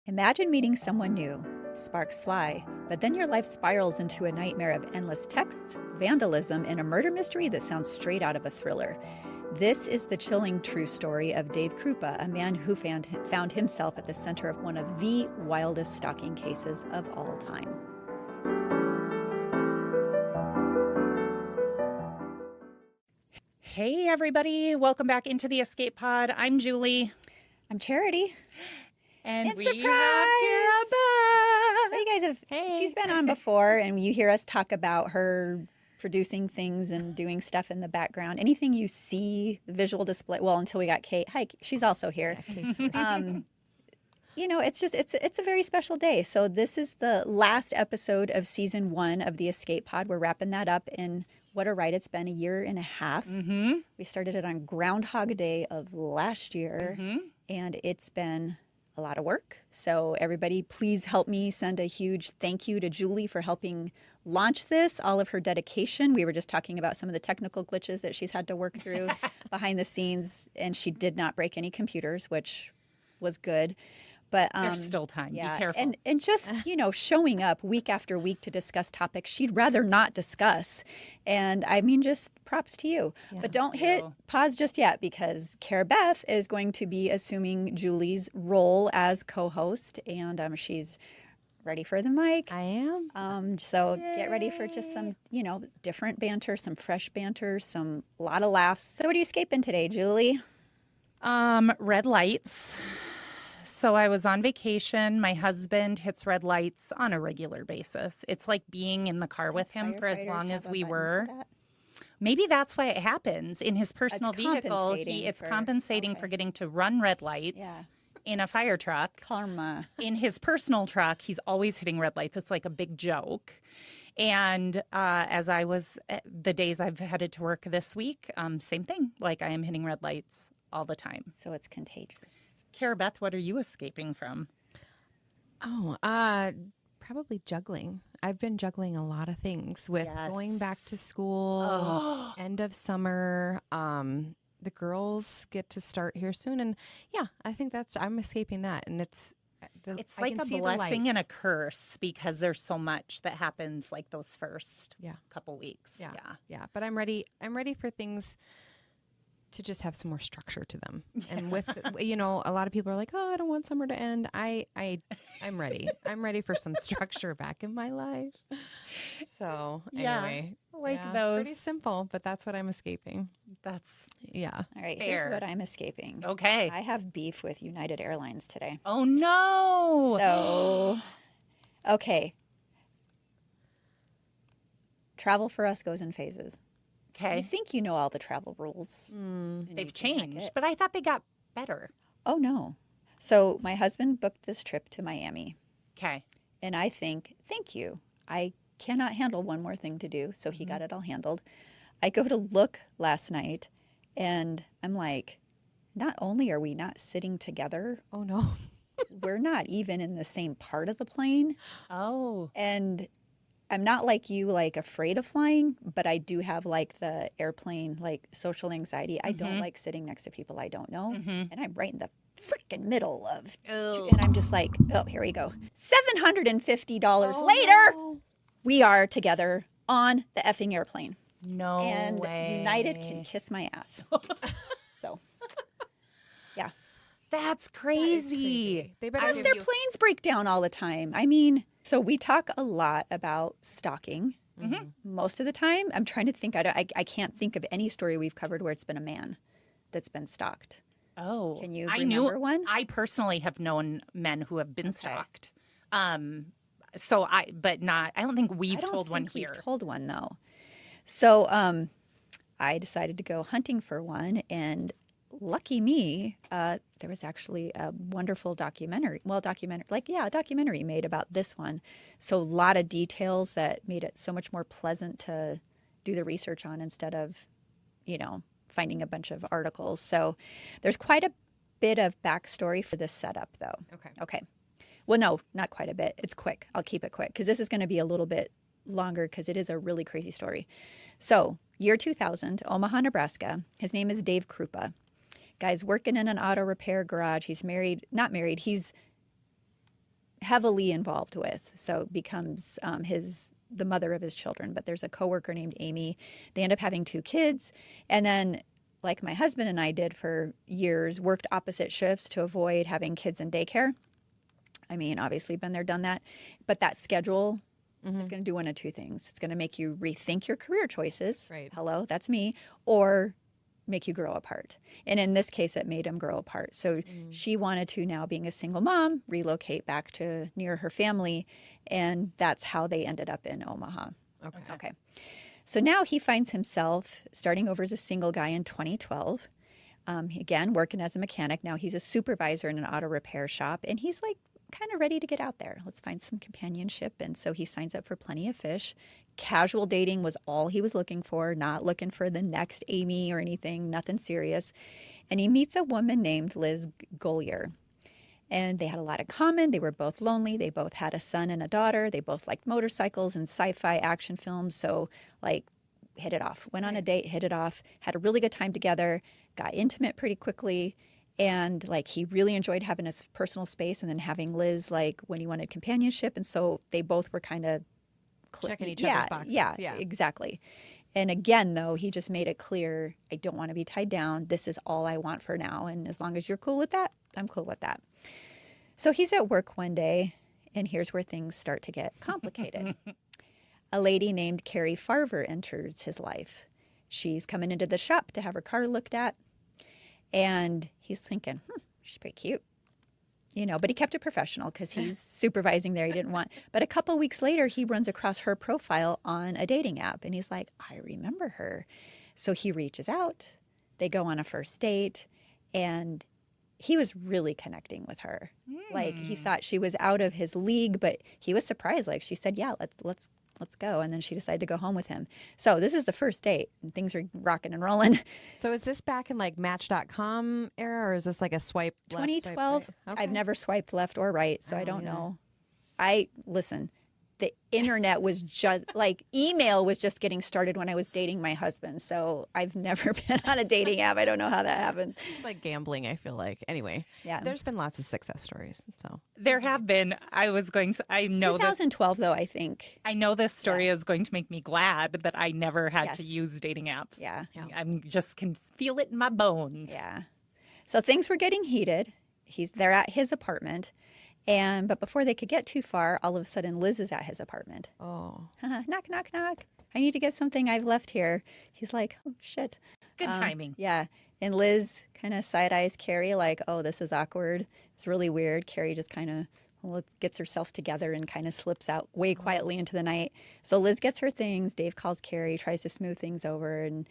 Imagine meeting someone new. Sparks fly, but then your life spirals into a nightmare of endless texts, vandalism, and a murder mystery that sounds straight out of a thriller. This is the chilling true story of Dave Kroupa, a man who found himself at the center of one of the wildest stalking cases of all time. Hey, everybody. Welcome back into the Escape Pod. I'm Julie. I'm Charity. And it's we surprise! have Kara back. So you guys have, she's been on before, and you hear us talk about her producing things and doing stuff in the background. Anything you see, the visual display, well, until we got Kate. Hi, she's also here. You know, it's a very special day. So this is the last episode of season 1 of the Escape Pod. We're wrapping that up in what a ride. It's been a year and a half. Mm-hmm. We started it on Groundhog Day of last year, and it's been a lot of work. So everybody, please help me send a huge thank you to Julie for helping launch this, all of her dedication. We were just talking about some of the technical glitches that she's had to work through behind the scenes, and she did not break any computers, which was good. But there's still time. Yeah, be careful. And just, you know, showing up week after week to discuss topics she'd rather not discuss. And I mean, just props to you. Yeah, but don't hit pause just yet, because Cara Beth is going to be assuming Julie's role as co-host, and she's ready for the mic. I am. So get ready for just some, you know, different banter, some fresh banter, a lot of laughs. So what are you escaping today, Julie? Red lights. So I was on vacation. My husband hits red lights on a regular basis. It's like being in the car with him for as long as we were. Maybe that's why it happens. In his personal vehicle, it's compensating for getting to run red lights in a fire truck. Karma. In his personal truck, he's always hitting red lights. It's like a big joke. And as I was, the days I've headed to work this week, same thing. Like, I am hitting red lights all the time. So it's contagious. Cara Beth, what are you escaping from? Probably juggling. I've been juggling a lot of things with going back to school, end of summer. The girls get to start here soon. And I think I'm escaping that. And it's like a blessing and a curse, because there's so much that happens like those first couple weeks. Yeah. But I'm ready for things to just have some more structure to them. And with, you know, a lot of people are like, oh, I don't want summer to end. I'm ready. I'm ready for some structure back in my life. So anyway, those. Pretty simple, but that's what I'm escaping. That's all right. fair. Here's what I'm escaping. Okay. I have beef with United Airlines today. Oh no. So, okay. Travel for us goes in phases. Okay. You think you know all the travel rules. They've changed, but I thought they got better. Oh, no. So my husband booked this trip to Miami. Okay. And I think, thank you. I cannot handle one more thing to do, so he got it all handled. I go to look last night, and I'm like, not only are we not sitting together. Oh, no. We're not even in the same part of the plane. Oh. And I'm not like you, like afraid of flying, but I do have like the airplane, like social anxiety. I don't like sitting next to people I don't know. And I'm right in the freaking middle of, and I'm just like, oh, here we go. $750 later, we are together on the effing airplane. No and way. United can kiss my ass. So, yeah. That's crazy. They better their planes break down all the time. I mean, so we talk a lot about stalking. Most of the time, I'm trying to think. I can't think of any story we've covered where it's been a man that's been stalked. Oh, can you remember one? I personally have known men who have been stalked. So I don't think we've told one here. We've told one though. So I decided to go hunting for one, and lucky me, there was actually a wonderful documentary made about this one. So a lot of details that made it so much more pleasant to do the research on instead of, you know, finding a bunch of articles. So there's quite a bit of backstory for this setup, though. Okay. Well, no, not quite a bit. It's quick. I'll keep it quick because this is going to be a little bit longer because it is a really crazy story. So year 2000, Omaha, Nebraska. His name is Dave Kroupa. Guy's working in an auto repair garage. He's not married. He's heavily involved with. So becomes the mother of his children. But there's a coworker named Amy. They end up having 2 kids. And then, like my husband and I did for years, worked opposite shifts to avoid having kids in daycare. I mean, obviously been there, done that. But that schedule is going to do one of 2 things. It's going to make you rethink your career choices. Right. Hello, that's me. Or make you grow apart. And in this case, it made him grow apart. So she wanted to, now being a single mom, relocate back to near her family. And that's how they ended up in Omaha. Okay. So now he finds himself starting over as a single guy in 2012. Again, working as a mechanic. Now he's a supervisor in an auto repair shop. And he's like kind of ready to get out there. Let's find some companionship. And so he signs up for Plenty of Fish. Casual dating was all he was looking for, not looking for the next Amy or anything, nothing serious. And he meets a woman named Liz Golyar. And they had a lot in common. They were both lonely. They both had a son and a daughter. They both liked motorcycles and sci-fi action films. So, like, hit it off. Went on a date, hit it off, had a really good time together, got intimate pretty quickly. And, like, he really enjoyed having his personal space and then having Liz, like, when he wanted companionship. And so they both were kind of checking each other's boxes. Yeah, exactly. And again, though, he just made it clear, I don't want to be tied down. This is all I want for now. And as long as you're cool with that, I'm cool with that. So he's at work one day, and here's where things start to get complicated. A lady named Cari Farver enters his life. She's coming into the shop to have her car looked at. And he's thinking, she's pretty cute. You know, but he kept it professional because he's supervising there. He didn't want. But a couple weeks later, he runs across her profile on a dating app. And he's like, I remember her. So he reaches out. They go on a first date. And he was really connecting with her. Like, he thought she was out of his league, but he was surprised. Like, she said, yeah, let's go. And then she decided to go home with him. So this is the first date, and things are rocking and rolling. So is this back in like Match.com era, or is this like a swipe left, 2012. swipe right? Okay. I've never swiped left or right, so I don't yeah. know. Listen, the internet was just like email was just getting started when I was dating my husband. So I've never been on a dating app. I don't know how that happened. It's like gambling, I feel like. Anyway, Yeah. there's been lots of success stories. So There have been. I know this. 2012, though, I think. I know this story is going to make me glad that I never had to Yes. use dating apps. Yeah. I'm just can feel it in my bones. Yeah. So things were getting heated. They're at his apartment. But before they could get too far, all of a sudden Liz is at his apartment. Knock, knock, knock. I need to get something I've left here. He's like, oh, shit. Good timing. Yeah. And Liz kind of side-eyes Cari like, oh, this is awkward. It's really weird. Cari just kind of gets herself together and kind of slips out way quietly into the night. So Liz gets her things. Dave calls Cari, tries to smooth things over, and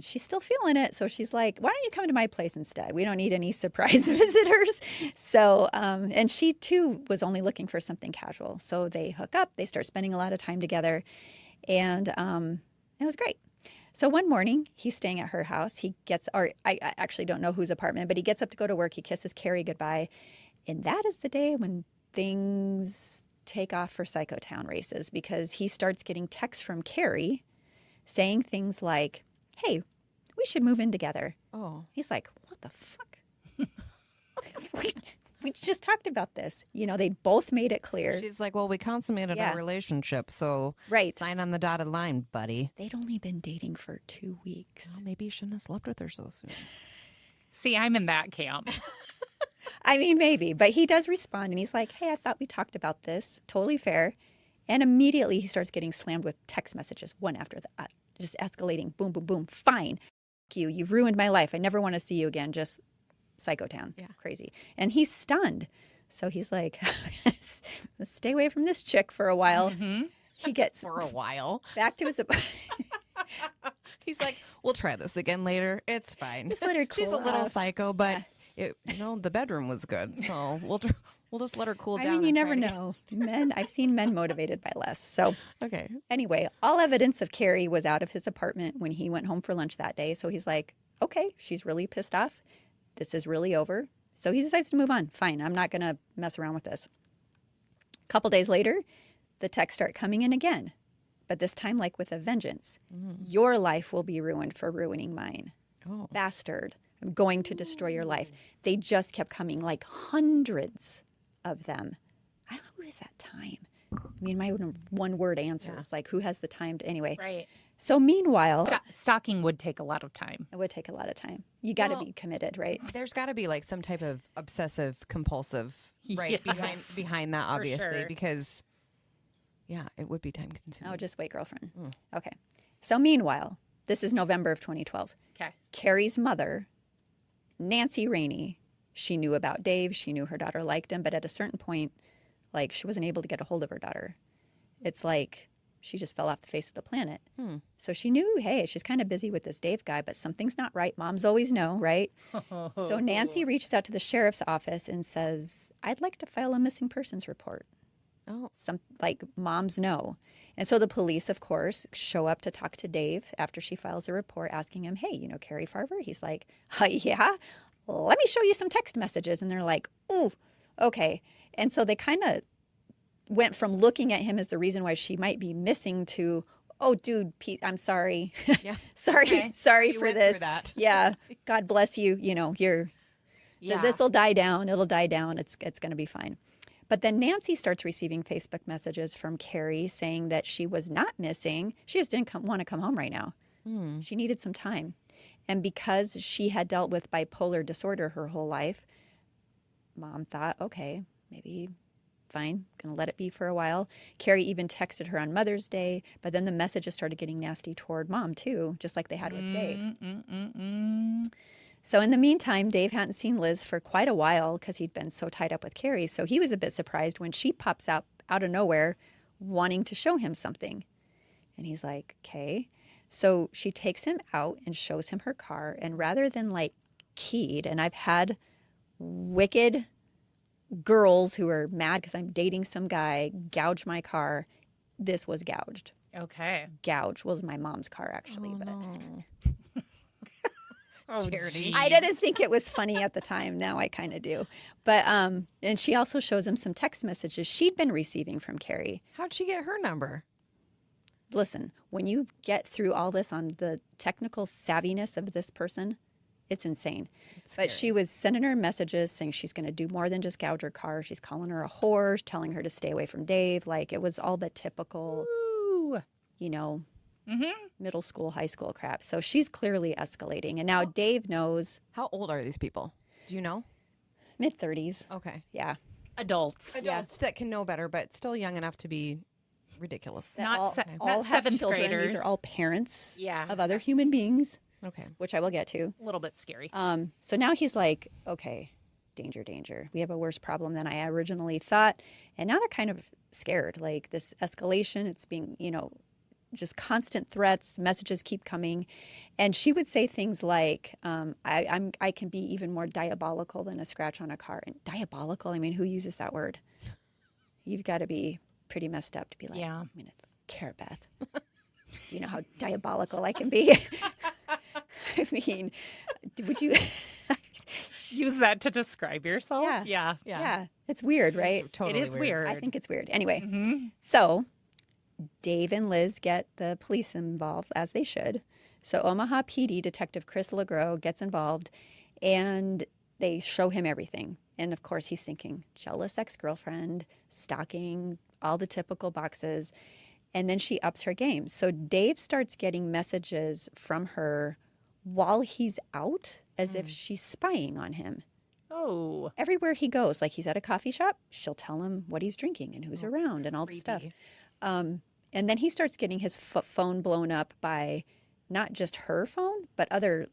she's still feeling it. So she's like, why don't you come to my place instead? We don't need any surprise visitors. So, and she too was only looking for something casual. So they hook up, they start spending a lot of time together, and it was great. So one morning, he's staying at her house. I actually don't know whose apartment, but he gets up to go to work. He kisses Cari goodbye. And that is the day when things take off for Psychotown races, because he starts getting texts from Cari saying things like, hey, we should move in together. Oh. He's like, what the fuck? we just talked about this. You know, they both made it clear. She's like, well, we consummated our relationship, so sign on the dotted line, buddy. They'd only been dating for 2 weeks. Well, maybe you shouldn't have slept with her so soon. See, I'm in that camp. I mean, maybe. But he does respond, and he's like, hey, I thought we talked about this. Totally fair. And immediately he starts getting slammed with text messages, one after the just escalating. Boom, boom, boom. Fine. Fuck you. You've ruined my life. I never want to see you again. Just Psychotown. Yeah. Crazy. And he's stunned. So he's like, let's stay away from this chick for a while. Mm-hmm. He gets for a while back to his He's like, we'll try this again later. It's fine. Just let her cool She's a little off. Psycho, but the bedroom was good. So we'll just let her cool down. I mean, you never know. I've seen men motivated by less. So okay. Anyway, all evidence of Cari was out of his apartment when he went home for lunch that day. So he's like, okay, she's really pissed off. This is really over. So he decides to move on. Fine, I'm not going to mess around with this. A couple days later, the texts start coming in again. But this time, like with a vengeance. Your life will be ruined for ruining mine. Oh. Bastard. I'm going to destroy your life. They just kept coming, like hundreds of them. I don't know time? I mean, my one word answer is like, who has the time to, anyway. Right. So meanwhile, Stalking would take a lot of time. it would take a lot of time. You got to be committed, right? There's got to be like some type of obsessive compulsive right Yes. behind that, obviously, sure. because it would be time consuming. Oh, just wait, girlfriend. Okay. So meanwhile, this is November of 2012. Okay. Cari's mother, Nancy Rainey, she knew about Dave. She knew her daughter liked him, but at a certain point, like, she wasn't able to get a hold of her daughter. It's like she just fell off the face of the planet. So she knew, hey, she's kind of busy with this Dave guy, but something's not right. Moms always know, right? So Nancy reaches out to the sheriff's office and says, I'd like to file a missing persons report. Oh. Like moms know. And so the police, of course, show up to talk to Dave after she files the report, asking him, hey, you know Cari Farver? He's like, yeah, let me show you some text messages. And they're like, ooh, okay. And so they kind of went from looking at him as the reason why she might be missing to, oh, dude, Pete, I'm sorry. Yeah. sorry You for went this. through that. Yeah. God bless you. You know, this will die down. It'll die down. It's going to be fine. But then Nancy starts receiving Facebook messages from Cari saying that she was not missing. She just didn't want to come home right now. She needed some time. And because she had dealt with bipolar disorder her whole life, Mom thought, okay, maybe fine, gonna let it be for a while. Cari even texted her on Mother's Day, but then the messages started getting nasty toward Mom too, just like they had with Dave. So in the meantime, Dave hadn't seen Liz for quite a while because he'd been so tied up with Cari. So he was a bit surprised when she pops out of nowhere wanting to show him something. And he's like, okay. So she takes him out and shows him her car. And rather than like keyed, and I've had wicked girls who are mad because I'm dating some guy gouge my car. This was gouged. Okay. Gouged was my mom's car, actually. Charity. I didn't think it was funny at the time. Now I kind of do. But and she also shows him some text messages she'd been receiving from Cari. How'd she get her number? Listen, when you get through all this on the technical savviness of this person, it's insane. But she was sending her messages saying she's going to do more than just gouge her car. She's calling her a whore, telling her to stay away from Dave. Like, it was all the typical, you know, middle school, high school crap. So she's clearly escalating. And now Dave knows. How old are these people? Do you know? Mid-30s. Okay. Yeah. Adults. Adults that can know better, but still young enough to be ridiculous. All have seventh children. graders. These are all parents Yeah. of other human beings. Okay. Which I will get to. A little bit scary. So now he's like, okay, danger, danger. We have a worse problem than I originally thought. And now they're kind of scared. Like, this escalation, it's being, you know, just constant threats, messages keep coming. And she would say things like, I can be even more diabolical than a scratch on a car. And diabolical, I mean, who uses that word? You've got to be pretty messed up to be like, Yeah. I mean, Cara Beth. Do you know how diabolical I can be? I mean, would you use that to describe yourself? Yeah. Yeah. Yeah. It's weird, right? Totally It is weird. I think it's weird. Anyway, so Dave and Liz get the police involved, as they should. So Omaha PD Detective Chris LeGros gets involved, and they show him everything. And of course, he's thinking jealous ex-girlfriend, stalking, all the typical boxes. And then she ups her game. So Dave starts getting messages from her while he's out, as if she's spying on him. Oh. Everywhere he goes, like he's at a coffee shop, she'll tell him what he's drinking and who's around and all the stuff. And then he starts getting his phone blown up by not just her phone, but other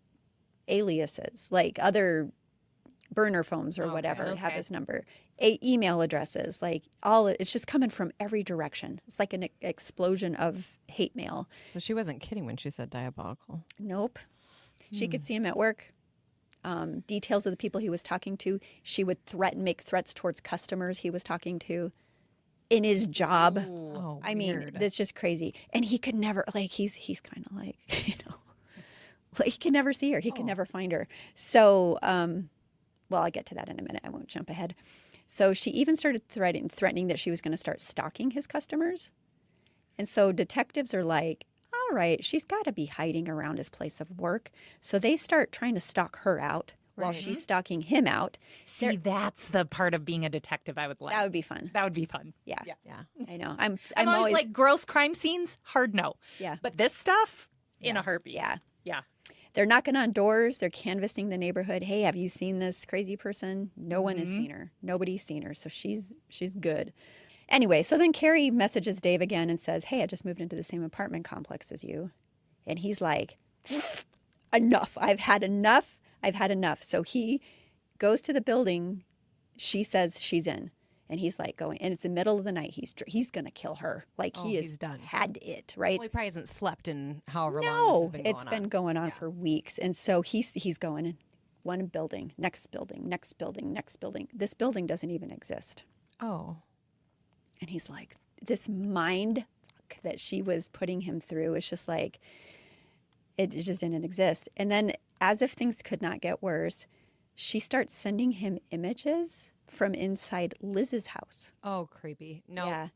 aliases, like other burner phones or whatever have his number. Email addresses, like it's just coming from every direction. It's like an explosion of hate mail. So she wasn't kidding when she said diabolical. Nope. She could see him at work. Details of the people he was talking to. She would make threats towards customers he was talking to in his job. Oh, I mean, weird. that's just crazy. And he could never, like, he's kind of like, you know, like, he can never see her. He can never find her. So, well, I'll get to that in a minute. I won't jump ahead. So she even started threatening that she was going to start stalking his customers. And so detectives are like, all right, she's got to be hiding around his place of work. So they start trying to stalk her out while she's stalking him out. See, that's the part of being a detective I would like. That would be fun. That would be fun. Yeah. Yeah. I know. I'm always like gross crime scenes, hard no. Yeah. But this stuff, in a heartbeat. Yeah. Yeah. They're knocking on doors. They're canvassing the neighborhood. Hey, have you seen this crazy person? No one has seen her. Nobody's seen her. So she's good. Anyway, so then Cari messages Dave again and says, hey, I just moved into the same apartment complex as you. And he's like, enough. I've had enough. I've had enough. So he goes to the building. She says she's in. And he's like going, and it's the middle of the night. He's going to kill her. Like he's done. Had it, right? Well, he probably hasn't slept in however long No, this has been going it's on. been going on for weeks. And so he's going in one building, next building, next building, next building. This building doesn't even exist. Oh. And he's like, this mind fuck that she was putting him through, it's just like, it just didn't exist. And then as if things could not get worse, she starts sending him images from inside Liz's house. Oh, creepy. No. Yeah.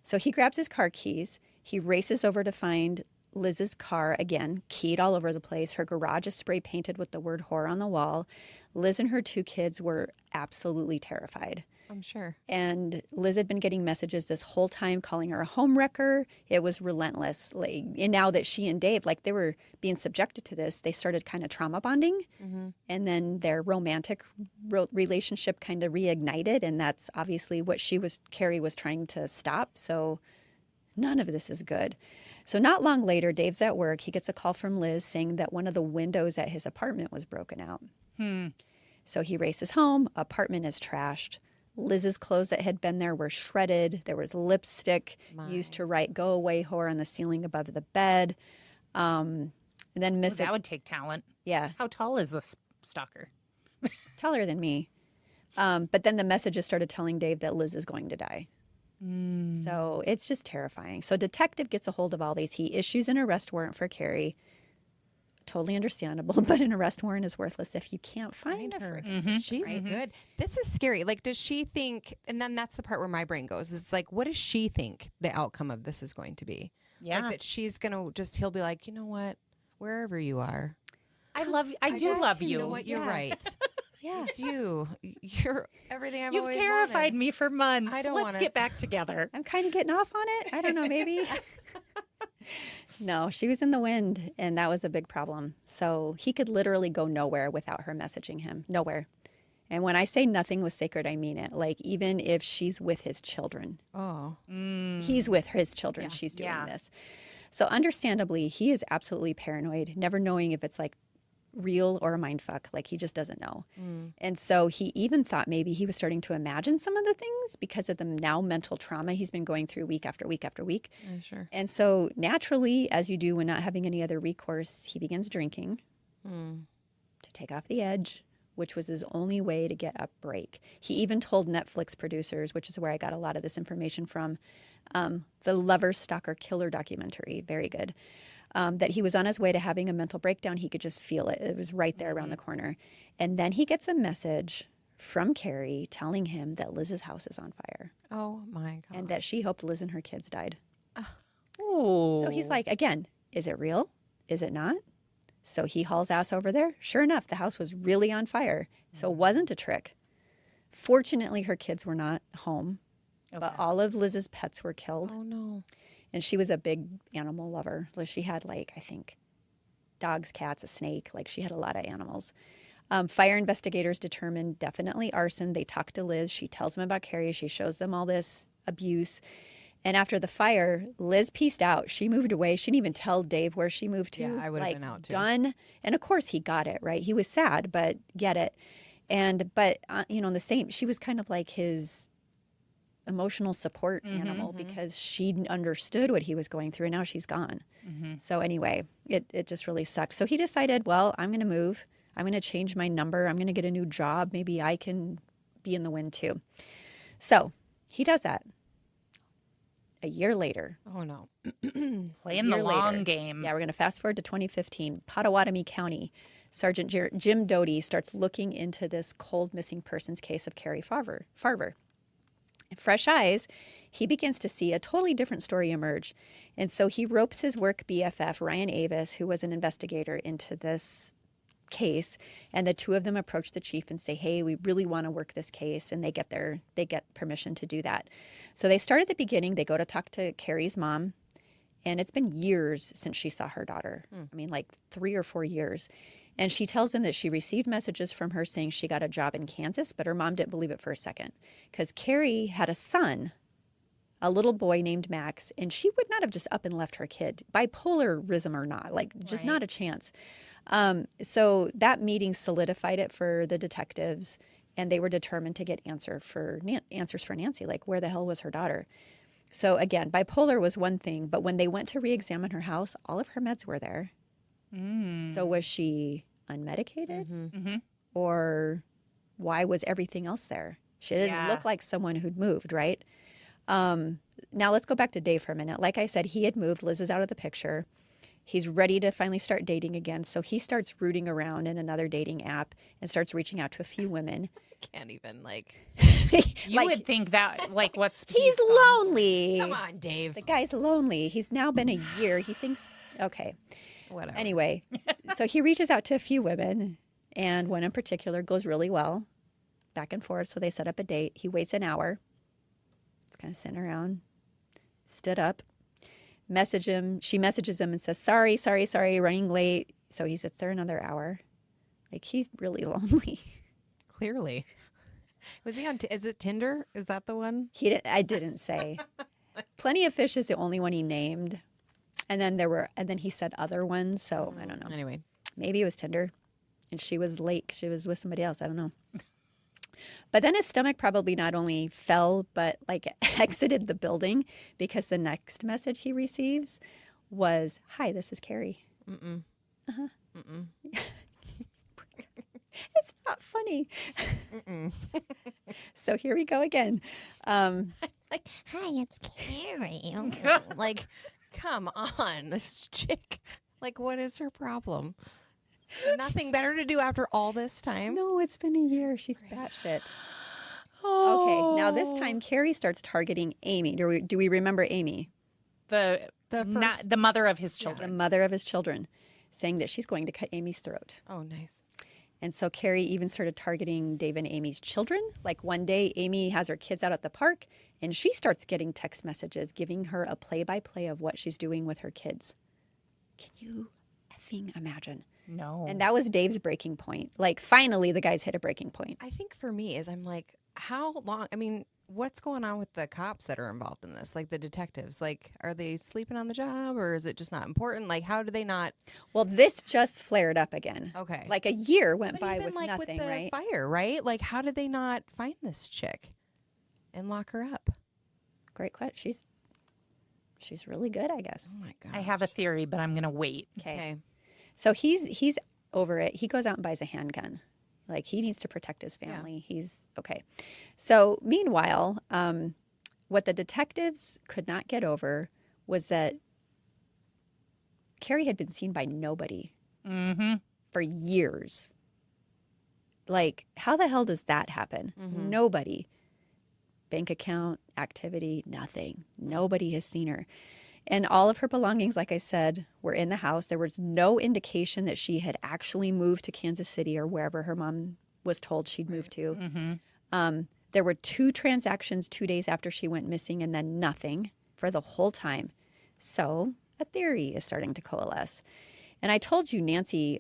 So he grabs his car keys. He races over to find Liz's car again, keyed all over the place. Her garage is spray painted with the word whore on the wall. Liz and her 2 kids were absolutely terrified. I'm sure. And Liz had been getting messages this whole time calling her a home wrecker. It was relentless. Like, and now that she and Dave, like they were being subjected to this, they started kind of trauma bonding. And then their romantic relationship kind of reignited. And that's obviously what Cari was trying to stop. So none of this is good. So not long later, Dave's at work. He gets a call from Liz saying that one of the windows at his apartment was broken out. So he races home. Apartment is trashed. Liz's clothes that had been there were shredded. There was lipstick used to write "Go away, whore" on the ceiling above the bed. And then That would take talent. Yeah, How tall is this stalker? taller than me. But then the messages started telling Dave that Liz is going to die. So it's just terrifying. So detective gets a hold of all these. He issues an arrest warrant for Cari. Totally understandable, but an arrest warrant is worthless if you can't find her. She's good. This is scary. Like, does she think, and then that's the part where my brain goes. It's like, what does she think the outcome of this is going to be? Yeah. Like that she's going to he'll be like, you know what? Wherever you are. I do love you. You know what? You're right. Yeah. It's you. You're everything I've You've always terrified wanted. me for months. I don't Let's wanna- get back together. I'm kind of getting off on it. I don't know, maybe. No, she was in the wind, and that was a big problem. So he could literally go nowhere without her messaging him. Nowhere. And when I say nothing was sacred, I mean it. Like, even if she's with his children, Oh. he's with his children, she's doing this. So understandably, he is absolutely paranoid, never knowing if it's like real or a mind fuck. Like, he just doesn't know. And so he even thought maybe he was starting to imagine some of the things because of the now mental trauma he's been going through week after week after week. Yeah, sure. And so naturally, as you do when not having any other recourse, he begins drinking to take off the edge, which was his only way to get a break. He even told Netflix producers, which is where I got a lot of this information from, the Lover, Stalker, Killer documentary, very good, that he was on his way to having a mental breakdown. He could just feel it. It was right there around the corner. And then he gets a message from Cari telling him that Liz's house is on fire Oh my God. and that she hoped Liz and her kids died. Ooh. So he's like, again, is it real? Is it not? So he hauls ass over there. Sure enough, the house was really on fire. So it wasn't a trick. Fortunately, her kids were not home, but all of Liz's pets were killed. Oh no. And she was a big animal lover. She had, like, I think, dogs, cats, a snake. Like, she had a lot of animals. Fire investigators determined definitely arson. They talk to Liz. She tells them about Cari. She shows them all this abuse. And after the fire, Liz pieced out. She moved away. She didn't even tell Dave where she moved to. Yeah, I would've been out, too. Done. And of course he got it, right? He was sad, but get it. But the same, she was kind of like his emotional support animal because she understood what he was going through, and now she's gone. So anyway, it just really sucks. So he decided, well, I'm going to move. I'm going to change my number. I'm going to get a new job. Maybe I can be in the wind too. So he does that. A year later. Oh no. Playing the year long later. game. Yeah, we're going to fast forward to 2015. Pottawatomie County. Sergeant Jim Doty starts looking into this cold missing persons case of Cari Farver. Fresh eyes, he begins to see a totally different story emerge. And so he ropes his work BFF, Ryan Avis, who was an investigator, into this case, and the two of them approach the chief and say, hey, we really want to work this case, and they get permission to do that. So they start at the beginning. They go to talk to Cari's mom, and it's been years since she saw her daughter. I mean, like 3 or 4 years. And she tells them that she received messages from her saying she got a job in Kansas, but her mom didn't believe it for a second because Cari had a son, a little boy named Max, and she would not have just up and left her kid, bipolarism or not, like just not a chance. So that meeting solidified it for the detectives, and they were determined to get answers for Nancy, like where the hell was her daughter? So again, bipolar was one thing, but when they went to re-examine her house, all of her meds were there. So was she unmedicated? Or why was everything else there? She didn't look like someone who'd moved, right? Now let's go back to Dave for a minute. Like I said, he had moved. Liz is out of the picture. He's ready to finally start dating again. So he starts rooting around in another dating app and starts reaching out to a few women. Can't even You would think that, like, what's he's lonely. Come on, Dave. The guy's lonely. He's now been a year. He thinks, okay. Whatever. Anyway, so he reaches out to a few women, and one in particular goes really well, back and forth. So they set up a date. He waits an hour. He's kind of sitting around, stood up, message him. She messages him and says, sorry, running late. So he sits there another hour. Like, he's really lonely. Clearly. Was he on, is it Tinder? Is that the one? I didn't say. Plenty of Fish is the only one he named. And then he said other ones. So I don't know. Anyway. Maybe it was Tinder. And she was late. She was with somebody else. I don't know. But then his stomach probably not only fell, but like exited the building because the next message he receives was, hi, this is Cari. It's not funny. So here we go again. Like, hi, it's Cari. Like, come on, this chick. Like, what is her problem? Nothing better to do after all this time? No, it's been a year. She's batshit. Okay, now this time Cari starts targeting Amy. Do we remember Amy? The mother of his children. The mother of his children, saying that she's going to cut Amy's throat. Oh, nice. And so Cari even started targeting Dave and Amy's children. Like one day, Amy has her kids out at the park, and she starts getting text messages giving her a play-by-play of what she's doing with her kids. Can you effing imagine? No. And that was Dave's breaking point. Like, finally, the guys hit a breaking point. I think for me is I'm like, how long? I mean, what's going on with the cops that are involved in this? Like the detectives, like, are they sleeping on the job or is it just not important? Like, how do they not? Well, this just flared up again. Okay. Like a year went But by even with like nothing, with the right? fire, right? Like, how did they not find this chick and lock her up? Great question. She's really good, I guess. Oh my god. I have a theory, but I'm going to wait. Okay. So he's over it. He goes out and buys a handgun. Like, he needs to protect his family. Yeah. He's okay. So meanwhile, what the detectives could not get over was that Cari had been seen by nobody for years. Like, how the hell does that happen? Nobody. Bank account, activity, nothing. Nobody has seen her. And all of her belongings, like I said, were in the house. There was no indication that she had actually moved to Kansas City or wherever her mom was told she'd moved to. There were 2 transactions 2 days after she went missing and then nothing for the whole time. So a theory is starting to coalesce. And I told you Nancy's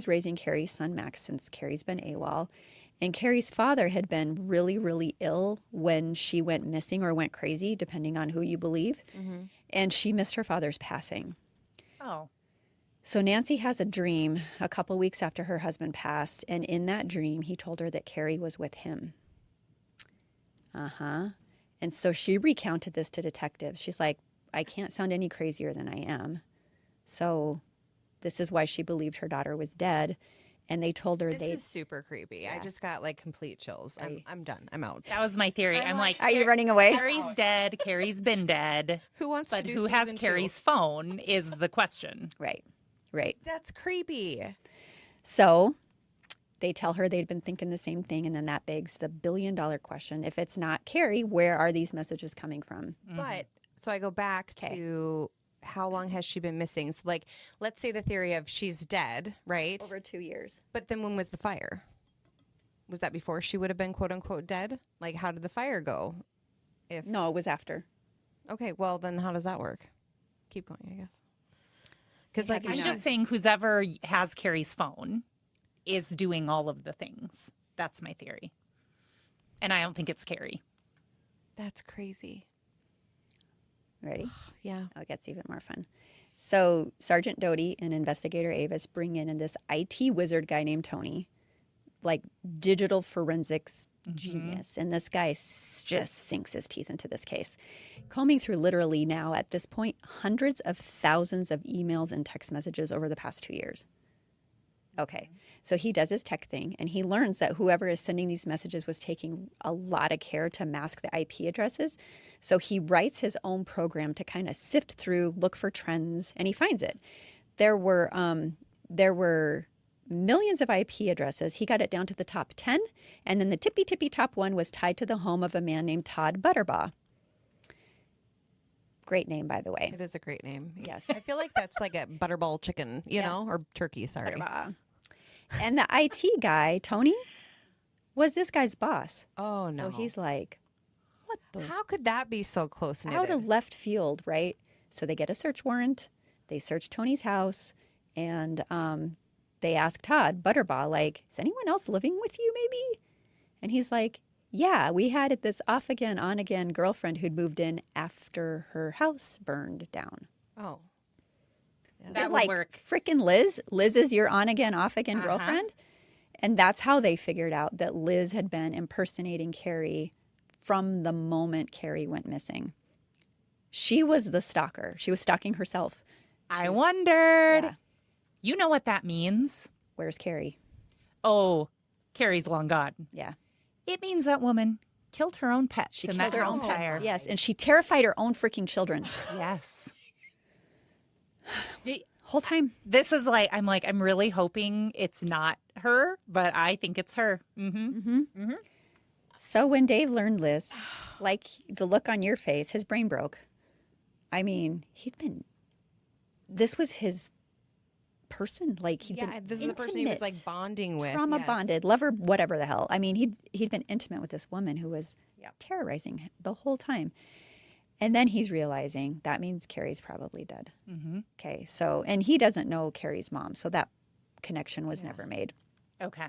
raising Cari's son, Max, since Cari's been AWOL. And Cari's father had been really, really ill when she went missing or went crazy, depending on who you believe. And she missed her father's passing. Oh. So Nancy has a dream a couple weeks after her husband passed. And in that dream, he told her that Cari was with him. And so she recounted this to detectives. She's like, I can't sound any crazier than I am. So this is why she believed her daughter was dead. And they told her this is super creepy. Yeah. I just got like complete chills. I'm done. I'm out. That was my theory. I'm like, are you running away? Cari's dead. Cari's been dead. Who wants to do who has Cari's phone is the question. Right. That's creepy. So they tell her they'd been thinking the same thing. And then that begs the billion-dollar question. If it's not Cari, where are these messages coming from? But so I go back to how long has she been missing? So, like, let's say the theory of she's dead, right? Over 2 years. But then when was the fire? Was that before she would have been quote unquote dead? Like, how did the fire go? No, it was after. Okay, well, then how does that work? Keep going, I guess. Because, like, I'm just saying, whoever has Cari's phone is doing all of the things. That's my theory. And I don't think it's Cari. that's crazy. Ready? Yeah. Oh, it gets even more fun. So Sergeant Doty and Investigator Avis bring in this IT wizard guy named Tony, like digital forensics genius. And this guy just sinks his teeth into this case, combing through literally now at this point hundreds of thousands of emails and text messages over the past 2 years. Okay, so he does his tech thing, and he learns that whoever is sending these messages was taking a lot of care to mask the IP addresses. So he writes his own program to kind of sift through, look for trends, and he finds it. There were millions of IP addresses. He got it down to the top 10, and then the tippy top one was tied to the home of a man named Todd Butterbaugh. Great name, by the way. It is a great name. Yes. I feel like that's like a butterball chicken, you know, or turkey, sorry. Butterbaugh. And the IT guy, Tony, was this guy's boss. Oh, no. So he's like, what the? How could that be so close knitted? Out of left field, right? So they get a search warrant. They search Tony's house, and they ask Todd Butterbaugh, like, is anyone else living with you maybe? And he's like, yeah, we had this off again, on again girlfriend who'd moved in after her house burned down. Oh. Yeah, that would like, work. Frickin' Liz. Liz is your on again, off again girlfriend. And that's how they figured out that Liz had been impersonating Cari from the moment Cari went missing. She was the stalker. She was stalking herself. I wondered. Yeah. You know what that means? Where's Cari? Oh, Cari's long gone. Yeah. It means that woman killed her own pets. She in killed that her own house pets. fire. Yes, and she terrified her own freaking children. Yes. Whole time. This is like, I'm really hoping it's not her, but I think it's her. Mm-hmm. So when Dave learned Liz, like the look on your face, his brain broke. I mean, this was his person. Like he'd been this is the person he was like bonding with. trauma bonded, lover, whatever the hell. I mean, he'd been intimate with this woman who was terrorizing him the whole time. And then he's realizing that means Cari's probably dead. Mm-hmm. Okay, so, and he doesn't know Cari's mom, so that connection was never made. Okay.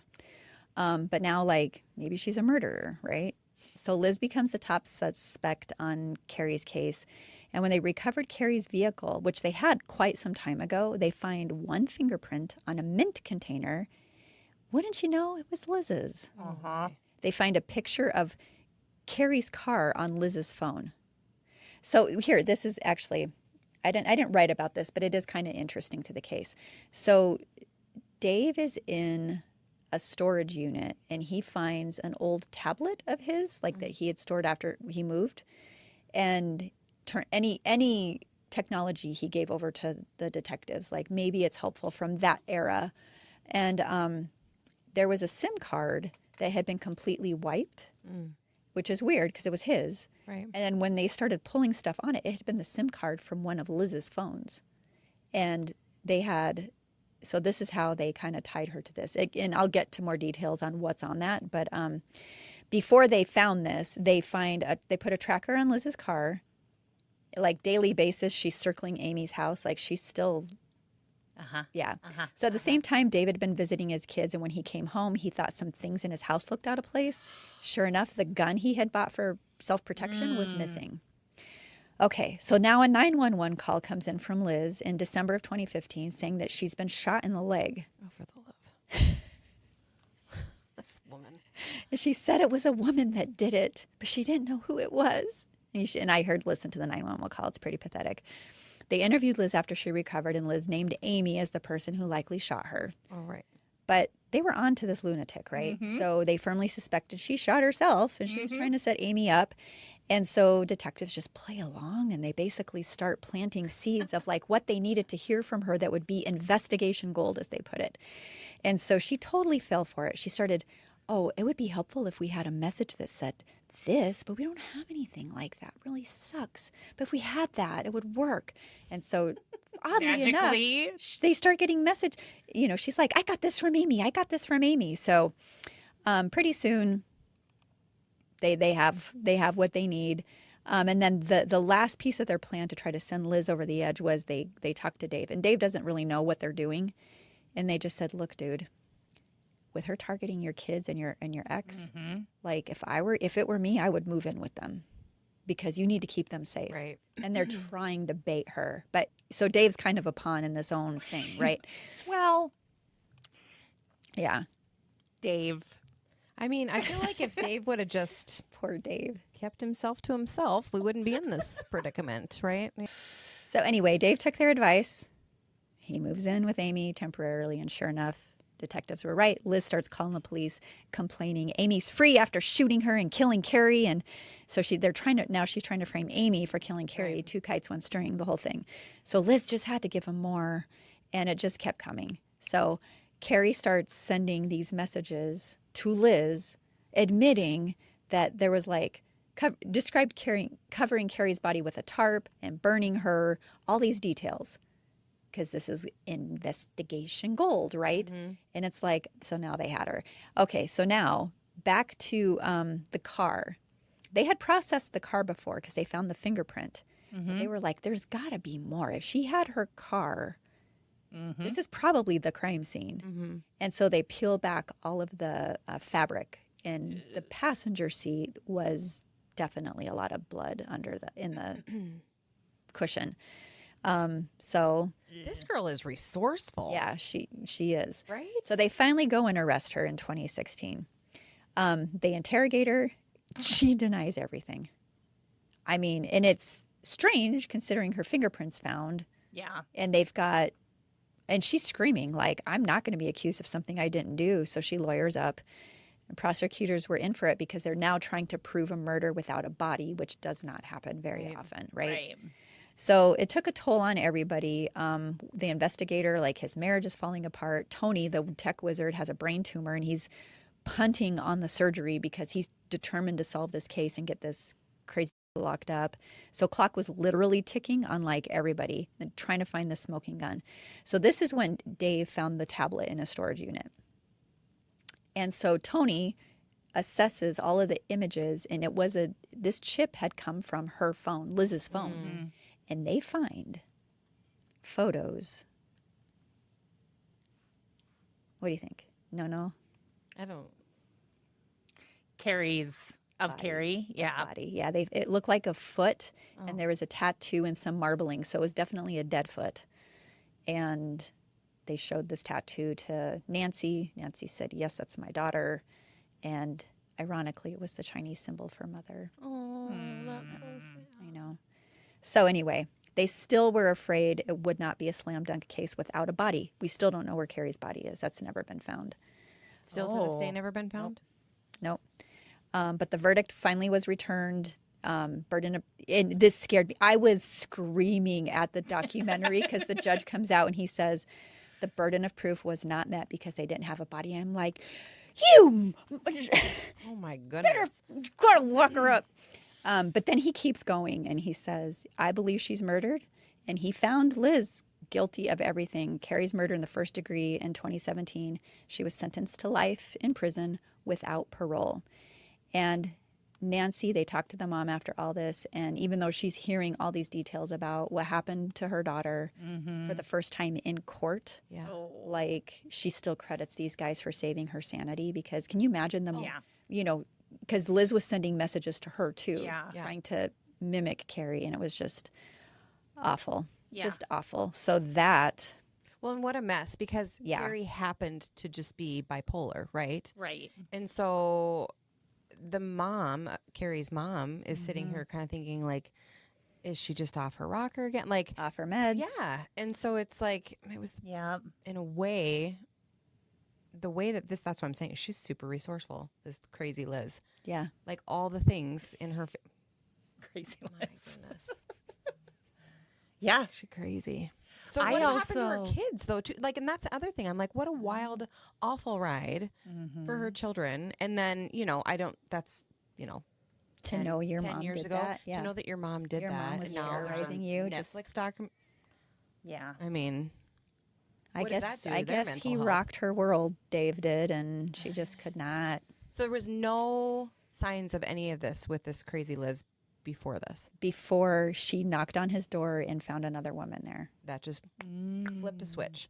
But now, like, maybe she's a murderer, right? So Liz becomes the top suspect on Cari's case. And when they recovered Cari's vehicle, which they had quite some time ago, they find one fingerprint on a mint container. Wouldn't you know, it was Liz's. Uh-huh. They find a picture of Cari's car on Liz's phone. So here, this is actually, I didn't write about this, but it is kind of interesting to the case. So Dave is in a storage unit, and he finds an old tablet of his, like that he had stored after he moved, and any technology he gave over to the detectives, like maybe it's helpful from that era. And there was a SIM card that had been completely wiped, which is weird because it was his. Right. And then when they started pulling stuff on it, it had been the SIM card from one of Liz's phones. And they had, so this is how they kind of tied her to this. And I'll get to more details on what's on that. But before they found this, they put a tracker on Liz's car. Like daily basis, she's circling Amy's house. Like she's still, So at the same time, David had been visiting his kids. And when he came home, he thought some things in his house looked out of place. Sure enough, the gun he had bought for self-protection was missing. Okay, so now a 911 call comes in from Liz in December of 2015 saying that she's been shot in the leg. Oh, for the love. This woman. And she said it was a woman that did it, but she didn't know who it was. And I listen to the 911 call. It's pretty pathetic. They interviewed Liz after she recovered, and Liz named Amy as the person who likely shot her. All right. But they were on to this lunatic, right? So they firmly suspected she shot herself, and she was trying to set Amy up. And so detectives just play along, and they basically start planting seeds of like what they needed to hear from her that would be investigation gold, as they put it. And so she totally fell for it. She started oh, it would be helpful if we had a message that said this, but we don't have anything like that. It really sucks. But if we had that, it would work. And so oddly enough, Magically. they start getting message. She's like, I got this from Amy. I got this from Amy. So pretty soon they have what they need. And then the last piece of their plan to try to send Liz over the edge was they talked to Dave. And Dave doesn't really know what they're doing. And they just said, look, dude, with her targeting your kids and your ex, like if it were me, I would move in with them because you need to keep them safe. Right. And they're trying to bait her. But so Dave's kind of a pawn in this own thing, right? Well, Yeah. Dave. I mean, I feel like if Dave would have just Poor Dave. kept himself to himself, we wouldn't be in this predicament, right? So anyway, Dave took their advice. He moves in with Amy temporarily, and sure enough, detectives were right. Liz starts calling the police, complaining Amy's free after shooting her and killing Cari, and so she's trying to frame Amy for killing Cari. Right. Two kites, one string, the whole thing. So Liz just had to give him more, and it just kept coming. So Cari starts sending these messages to Liz, admitting that there was described covering Cari's body with a tarp and burning her, all these details. Because this is investigation gold, right? Mm-hmm. And it's like, so now they had her. Okay, so now back to the car. They had processed the car before because they found the fingerprint. Mm-hmm. They were like, there's got to be more. If she had her car, this is probably the crime scene. Mm-hmm. And so they peel back all of the fabric. And the passenger seat was definitely a lot of blood in the cushion. So this girl is resourceful. Yeah, she is. Right? So they finally go and arrest her in 2016. They interrogate her. She denies everything. I mean, and it's strange considering her fingerprints found. Yeah. And she's screaming like, I'm not going to be accused of something I didn't do. So she lawyers up. And prosecutors were in for it because they're now trying to prove a murder without a body, which does not happen very often, right? So it took a toll on everybody. The investigator, like his marriage is falling apart. Tony, the tech wizard, has a brain tumor, and he's punting on the surgery because he's determined to solve this case and get this crazy locked up. So clock was literally ticking on like everybody and trying to find the smoking gun. So this is when Dave found the tablet in a storage unit. And so Tony assesses all of the images, and this chip had come from her phone, Liz's phone. Mm-hmm. And they find photos. What do you think? No? I don't. Cari's of Cari. Yeah. Body. Yeah. It looked like a foot, and there was a tattoo and some marbling. So it was definitely a dead foot. And they showed this tattoo to Nancy. Nancy said, yes, that's my daughter. And ironically, it was the Chinese symbol for mother. Oh, that's so sad. I know. So anyway, they still were afraid it would not be a slam dunk case without a body. We still don't know where Cari's body is. That's never been found. Still to this day, never been found? Nope. But the verdict finally was returned. And this scared me. I was screaming at the documentary because the judge comes out and he says the burden of proof was not met because they didn't have a body. I'm like, you oh my goodness, gotta look her up. But then he keeps going and he says, I believe she's murdered. And he found Liz guilty of everything. Cari's murder in the first degree in 2017. She was sentenced to life in prison without parole. And Nancy, they talked to the mom after all this. And even though she's hearing all these details about what happened to her daughter for the first time in court, like she still credits these guys for saving her sanity. Because can you imagine them, because Liz was sending messages to her too, trying to mimic Cari. And it was just awful, just awful. So that... Well, and what a mess, because Cari happened to just be bipolar, right? Right. And so the mom, Cari's mom, is sitting here kind of thinking, like, is she just off her rocker again? Like, off her meds. Yeah. And so it's like, it was, in a way, the way that that's what I'm saying. She's super resourceful, this crazy Liz. Yeah. Like, all the things in her. Crazy Liz. My goodness. Yeah. She's crazy. So what happened to her kids though? Too? Like, and that's the other thing. I'm like, what a wild, awful ride for her children. And then that's to know your 10 mom years did ago, that. Yeah. to know that your mom did Your that, mom was and now there's a terrorizing you. Netflix doc. Yeah. I mean, I what does that guess do to I their guess mental he health? rocked her world, Dave did, and she just could not. So there was no signs of any of this with this crazy Liz before this. Before she knocked on his door and found another woman there. That just flipped a switch.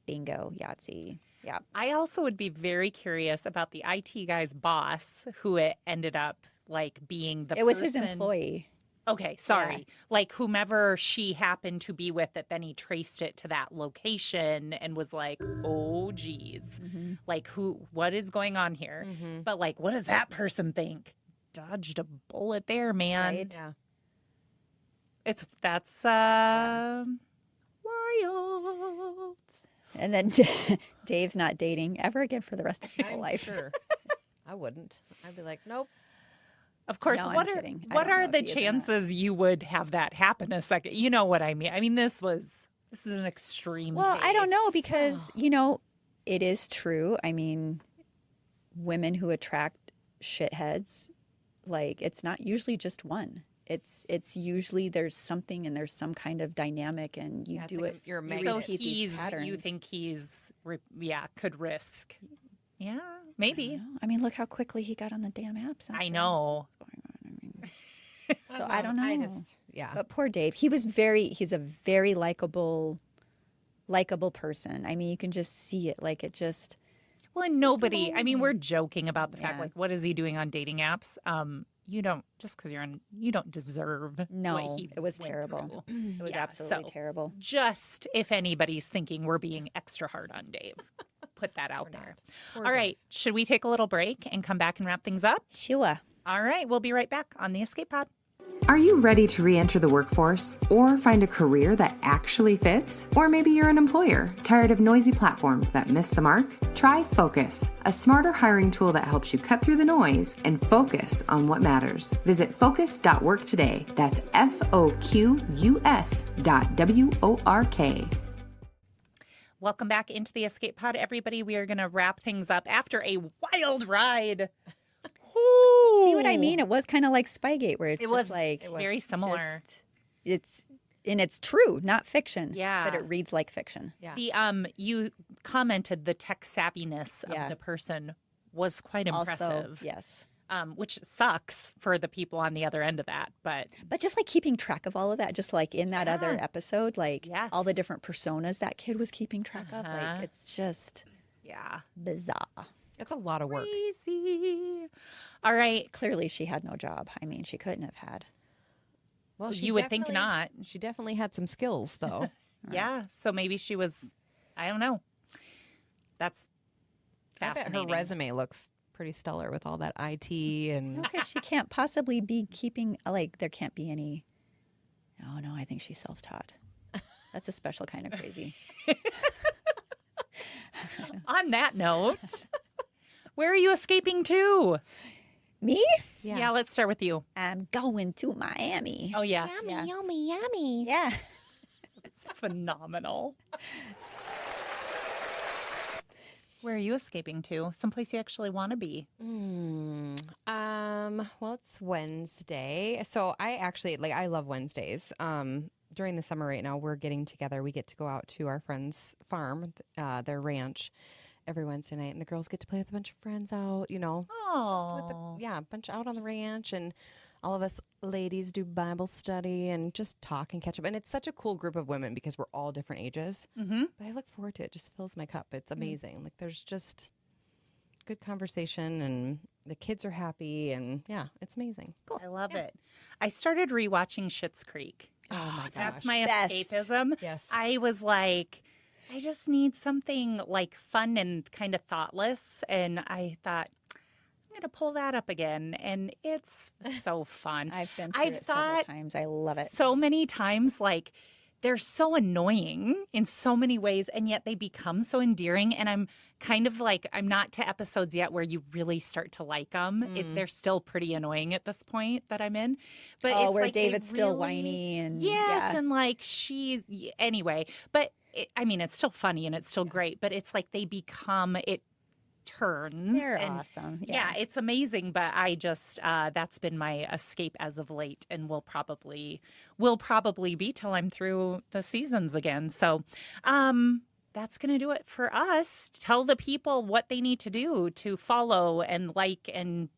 Bingo, Yahtzee. Yeah. I also would be very curious about the IT guy's boss, who it ended up like being the It was his person- employee. Okay, sorry. Like whomever she happened to be with, that then he traced it to that location and was like, oh, geez. Like, what is going on here? But like, what does that person think? Dodged a bullet there, man. Right. Yeah. That's wild. And then Dave's not dating ever again for the rest of his I'm life. sure. I wouldn't. I'd be like, nope. Of course, No, I'm what kidding. I what don't know are if the he is or not. chances you would have that happen a second? You know what I mean? I mean, this is an extreme Well, I don't know case. because, it is true. I mean, women who attract shitheads, like, it's not usually just one. It's usually there's something and there's some kind of dynamic and you Yeah, it's do like it. you're a you magnet. So repeat these you patterns. think could risk. Yeah, maybe. I mean, look how quickly he got on the damn apps. I know. What's going on? I mean, so I don't know. Yeah. But poor Dave, he's a very likable person. I mean, you can just see it. Like, it just, Well, and nobody. I mean, we're joking about the fact, Yeah. like, what is he doing on dating apps? You don't just because you're on. You don't deserve. No, what he it was went terrible. through. It was Yeah, absolutely so terrible. Just if anybody's thinking we're being extra hard on Dave, put that out there. All right, should we take a little break and come back and wrap things up? Sure. All right, we'll be right back on the Escape Pod. Are you ready to re-enter the workforce or find a career that actually fits? Or maybe you're an employer, tired of noisy platforms that miss the mark? Try Focus, a smarter hiring tool that helps you cut through the noise and focus on what matters. Visit focus.work today. That's FOQUS.WORK. Welcome back into the Escape Pod, everybody. We are going to wrap things up after a wild ride. See what I mean? It was kind of like Spygate, where it's It just was like very similar. it's true, not fiction. Yeah. but it reads like fiction. Yeah. The you commented the tech savviness of Yeah. the person was quite impressive. Also, yes, Which sucks for the people on the other end of that, but but just like keeping track of all of that, just like in that other episode, like Yes. all the different personas that kid was keeping track of, like it's just yeah, bizarre. It's a lot of work. crazy. All right, Clearly, she had no job. I mean, she couldn't have had. Well, you would think definitely- not. She definitely had some skills, though. Yeah, so maybe she was. I don't know. That's I bet fascinating. her resume looks pretty stellar with all that IT and Because she can't possibly be keeping, like, there can't be any. Oh, no, I think she's self taught. That's a special kind of crazy. On that note, where are you escaping to? Me? Yeah, let's start with you. I'm going to Miami. Oh yes, Yes. yummy. Yeah. it's phenomenal. Where are you escaping to? Someplace you actually want to be. Well, it's Wednesday. So I love Wednesdays. During the summer right now, we're getting together. We get to go out to our friend's farm, their ranch, every Wednesday night. And the girls get to play with a bunch of friends out, just with a bunch out on the ranch. And all of us ladies do Bible study and just talk and catch up. And it's such a cool group of women because we're all different ages. Mm-hmm. But I look forward to it. It just fills my cup. It's amazing. Like there's just good conversation and the kids are happy and yeah, it's amazing. Cool. I love it. I started rewatching Schitt's Creek. Oh my gosh. That's my Best. escapism. Yes. I was like, I just need something like fun and kind of thoughtless. And I thought, I'm going to pull that up again. And it's so fun. I've been through I've it several thought times. I love it. so many times, like, they're so annoying in so many ways, and yet they become so endearing. And I'm kind of like, I'm not to episodes yet where you really start to like them. They're still pretty annoying at this point that I'm in. But it's where like David's still whiny and and like anyway. But it's still funny and it's still great. But it's like they become it. Turns. They're awesome. Yeah, it's amazing. But I just that's been my escape as of late, and will probably be till I'm through the seasons again. So that's gonna do it for us. Tell the people what they need to do to follow and like and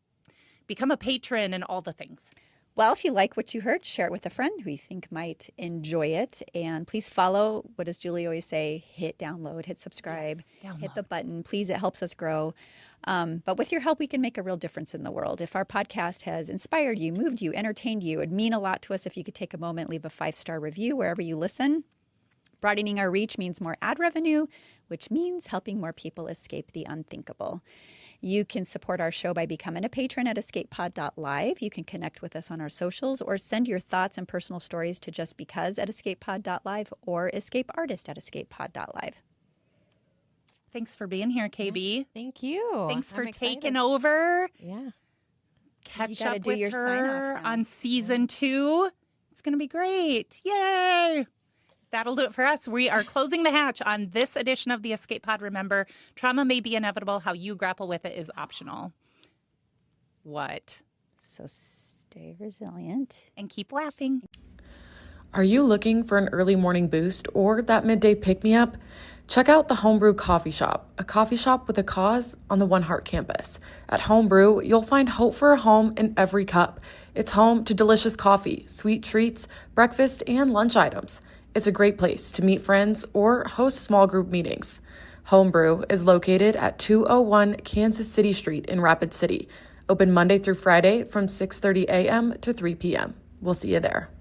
become a patron and all the things. Well, if you like what you heard, share it with a friend who you think might enjoy it. And please follow. What does Julie always say? Hit download, hit subscribe, hit the button. Please, it helps us grow. But with your help, we can make a real difference in the world. If our podcast has inspired you, moved you, entertained you, it'd mean a lot to us if you could take a moment, leave a 5-star review wherever you listen. Broadening our reach means more ad revenue, which means helping more people escape the unthinkable. You can support our show by becoming a patron at escapepod.live. You can connect with us on our socials or send your thoughts and personal stories to justbecause@escapepod.live or escapeartist@escapepod.live. Thanks for being here, KB. Thank you. Thanks for taking over. Yeah. Catch You gotta up do with your her sign-off now. on season 2. It's going to be great. Yay! That'll do it for us. We are closing the hatch on this edition of the Escape Pod. Remember, trauma may be inevitable. How you grapple with it is optional. What? So stay resilient. And keep laughing. Are you looking for an early morning boost or that midday pick-me-up? Check out the Homebrew Coffee Shop, a coffee shop with a cause on the One Heart campus. At Homebrew, you'll find hope for a home in every cup. It's home to delicious coffee, sweet treats, breakfast, and lunch items. It's a great place to meet friends or host small group meetings. Homebrew is located at 201 Kansas City Street in Rapid City. Open Monday through Friday from 6:30 a.m. to 3 p.m. We'll see you there.